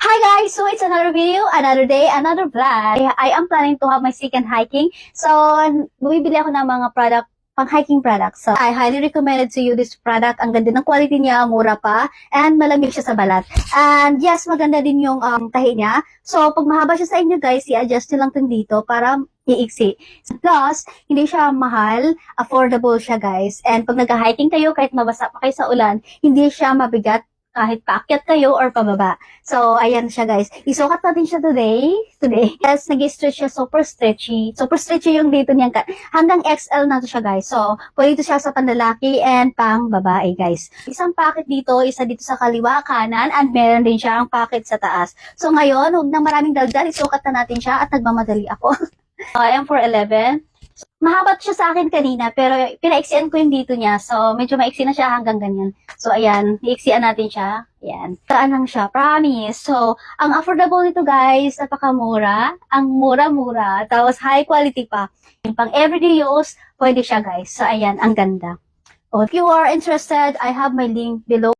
Hi guys! So it's another video, another day, another vlog. I am planning to have my second hiking. So, bumibili ako ng mga pang-hiking products. So, I highly recommended to you this product. Ang ganda ng quality niya, mura pa, and malamig siya sa balat. And yes, maganda din yung tahi niya. So, pag mahaba siya sa inyo guys, i-adjust nyo lang ito dito para iiksi. Plus, hindi siya mahal, affordable siya guys. And pag nag-hiking kayo, kahit mabasa pa kayo sa ulan, hindi siya mabigat kahit paakyat kayo or pababa. So, ayan siya guys. Isukat natin siya today. Yes, nag-stretch siya, super stretchy. Super stretchy yung dito niyan. Hanggang XL na to siya guys. So, pwede ito siya sa panlalaki and pang babae guys. Isang packet dito, isa dito sa kaliwa, kanan, and meron din siya ang packet sa taas. So, ngayon, huwag nang maraming daldal, isukat na natin siya at nagmamadali ako. I am for 11. Mahabat siya sa akin kanina, pero pinaiksian ko yung dito niya. So, medyo maiksi na siya hanggang ganyan. So, ayan, iiksian natin siya. Ayan. Saan lang siya, promise. So, ang affordable nito guys, napakamura. Ang mura-mura. Tapos, high quality pa. Yung pang everyday use, pwede siya guys. So, ayan, ang ganda. Oh, if you are interested, I have my link below.